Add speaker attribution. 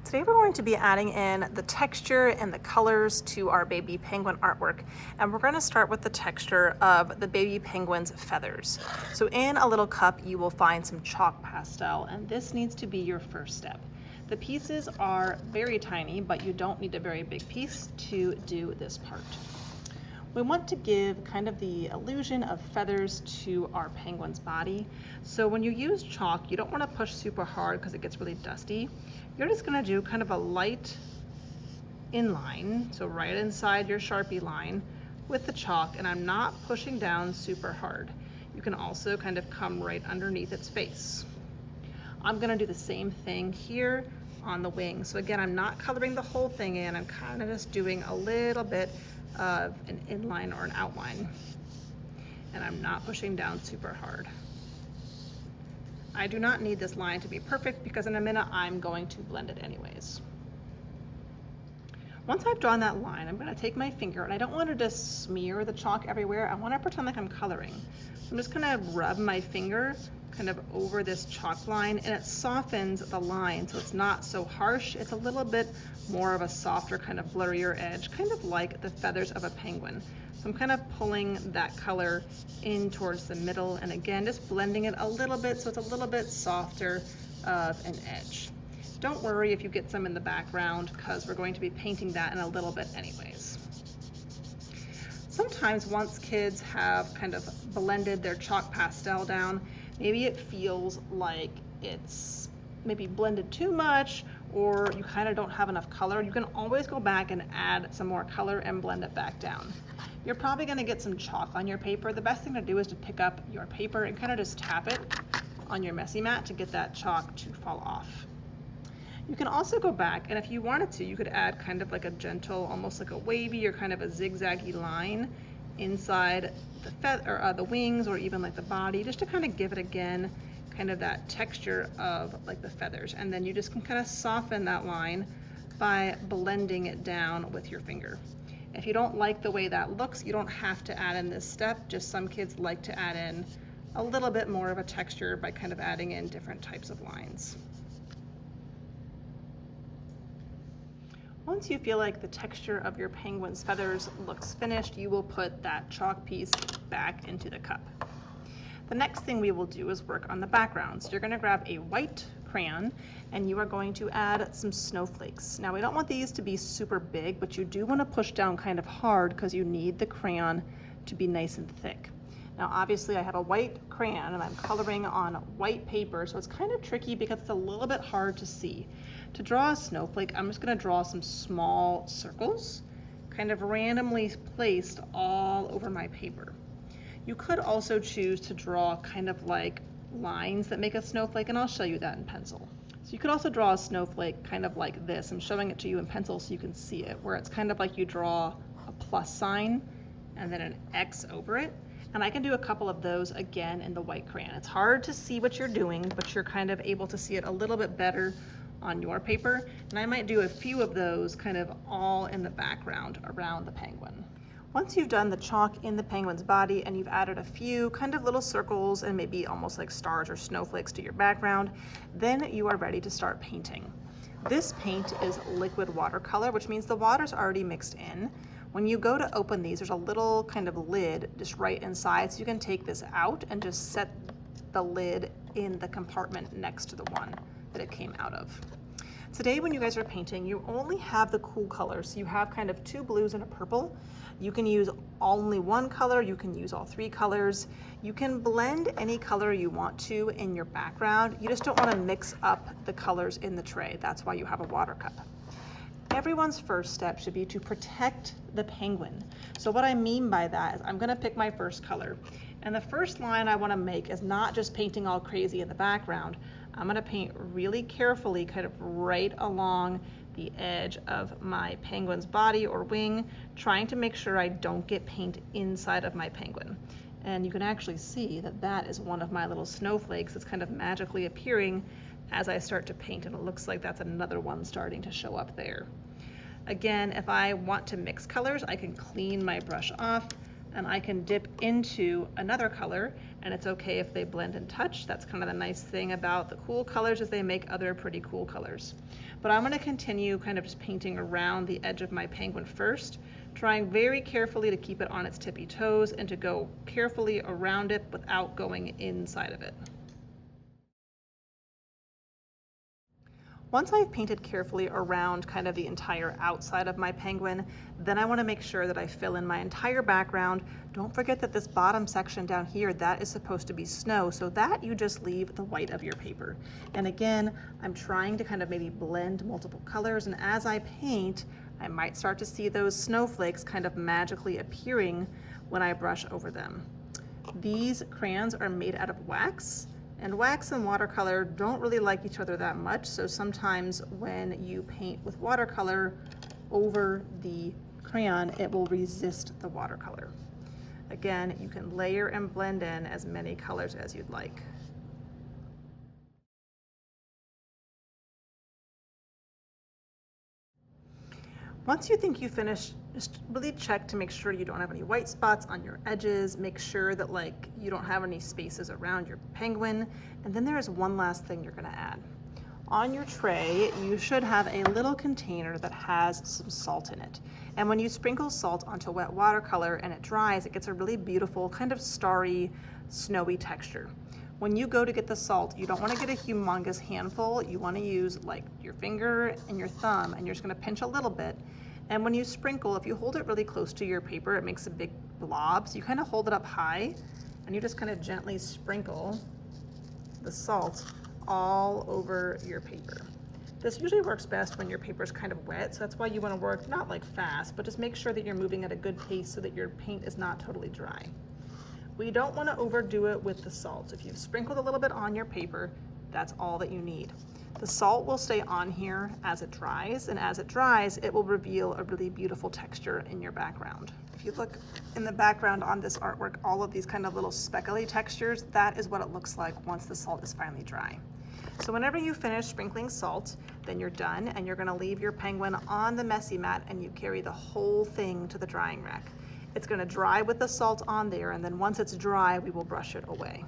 Speaker 1: Today we're going to be adding in the texture and the colors to our baby penguin artwork, and we're going to start with the texture of the baby penguin's feathers. So in a little cup you will find some chalk pastel, and this needs to be your first step. The pieces are very tiny, but you don't need a very big piece to do this part. We want to give kind of the illusion of feathers to our penguin's body. So when you use chalk, you don't want to push super hard because it gets really dusty. You're just going to do kind of a light inline, so right inside your Sharpie line with the chalk, and I'm not pushing down super hard. You can also kind of come right underneath its face. I'm going to do the same thing here on the wing. So again, I'm not coloring the whole thing in, I'm kind of just doing a little bit of an inline or an outline, and I'm not pushing down super hard. I do not need this line to be perfect because in a minute I'm going to blend it anyways. Once I've drawn that line, I'm going to take my finger, and I don't want to just smear the chalk everywhere. I want to pretend like I'm coloring. So I'm just going to rub my finger kind of over this chalk line, and it softens the line so it's not so harsh. It's a little bit more of a softer, kind of blurrier edge, kind of like the feathers of a penguin. So I'm kind of pulling that color in towards the middle, and again, just blending it a little bit so it's a little bit softer of an edge. Don't worry if you get some in the background because we're going to be painting that in a little bit anyways. Sometimes once kids have kind of blended their chalk pastel down, maybe it feels like it's maybe blended too much, or you kind of don't have enough color. You can always go back and add some more color and blend it back down. You're probably going to get some chalk on your paper. The best thing to do is to pick up your paper and kind of just tap it on your messy mat to get that chalk to fall off. You can also go back, and if you wanted to, you could add kind of like a gentle, almost like a wavy or kind of a zigzaggy line inside the feather, or the wings, or even like the body, just to kind of give it again kind of that texture of like the feathers. And then you just can kind of soften that line by blending it down with your finger. If you don't like the way that looks, you don't have to add in this step. Just some kids like to add in a little bit more of a texture by kind of adding in different types of lines. Once you feel like the texture of your penguin's feathers looks finished, you will put that chalk piece back into the cup. The next thing we will do is work on the background. So you're going to grab a white crayon and you are going to add some snowflakes. Now we don't want these to be super big, but you do want to push down kind of hard because you need the crayon to be nice and thick. Now obviously I have a white crayon and I'm coloring on white paper, so it's kind of tricky because it's a little bit hard to see. To draw a snowflake, I'm just going to draw some small circles, kind of randomly placed all over my paper. You could also choose to draw kind of like lines that make a snowflake, and I'll show you that in pencil. So you could also draw a snowflake kind of like this. I'm showing it to you in pencil so you can see it, where it's kind of like you draw a plus sign and then an X over it. And I can do a couple of those again in the white crayon. It's hard to see what you're doing, but you're kind of able to see it a little bit better on your paper. And I might do a few of those kind of all in the background around the penguin. Once you've done the chalk in the penguin's body and you've added a few kind of little circles and maybe almost like stars or snowflakes to your background, then you are ready to start painting. This paint is liquid watercolor, which means the water's already mixed in. When you go to open these, there's a little kind of lid just right inside, so you can take this out and just set the lid in the compartment next to the one that it came out of. Today when you guys are painting, you only have the cool colors. So you have kind of two blues and a purple. You can use only one color, you can use all three colors. You can blend any color you want to in your background. You just don't want to mix up the colors in the tray. That's why you have a water cup. Everyone's first step should be to protect the penguin. So what I mean by that is I'm going to pick my first color. And the first line I want to make is not just painting all crazy in the background. I'm going to paint really carefully kind of right along the edge of my penguin's body or wing, trying to make sure I don't get paint inside of my penguin. And you can actually see that that is one of my little snowflakes that's kind of magically appearing as I start to paint, and it looks like that's another one starting to show up there. Again, if I want to mix colors, I can clean my brush off, and I can dip into another color, and it's okay if they blend and touch. That's kind of the nice thing about the cool colors, is they make other pretty cool colors. But I'm going to continue kind of just painting around the edge of my penguin first, trying very carefully to keep it on its tippy toes and to go carefully around it without going inside of it. Once I've painted carefully around kind of the entire outside of my penguin, then I want to make sure that I fill in my entire background. Don't forget that this bottom section down here, that is supposed to be snow, so that you just leave the white of your paper. And again, I'm trying to kind of maybe blend multiple colors, and as I paint, I might start to see those snowflakes kind of magically appearing when I brush over them. These crayons are made out of wax. And wax and watercolor don't really like each other that much, so sometimes when you paint with watercolor over the crayon, it will resist the watercolor. Again, you can layer and blend in as many colors as you'd like. Once you think you finished, just really check to make sure you don't have any white spots on your edges. Make sure that you don't have any spaces around your penguin. And then there is one last thing you're gonna add. On your tray, you should have a little container that has some salt in it. And when you sprinkle salt onto wet watercolor and it dries, it gets a really beautiful kind of starry, snowy texture. When you go to get the salt, you don't want to get a humongous handful. You want to use your finger and your thumb, and you're just going to pinch a little bit. And when you sprinkle, if you hold it really close to your paper, it makes a big blob. So you kind of hold it up high, and you just kind of gently sprinkle the salt all over your paper. This usually works best when your paper is kind of wet, so that's why you want to work not fast, but just make sure that you're moving at a good pace so that your paint is not totally dry. We don't want to overdo it with the salt. If you've sprinkled a little bit on your paper, that's all that you need. The salt will stay on here as it dries, and as it dries, it will reveal a really beautiful texture in your background. If you look in the background on this artwork, all of these kind of little speckly textures, that is what it looks like once the salt is finally dry. So whenever you finish sprinkling salt, then you're done, and you're going to leave your penguin on the messy mat, and you carry the whole thing to the drying rack. It's going to dry with the salt on there, and then once it's dry, we will brush it away.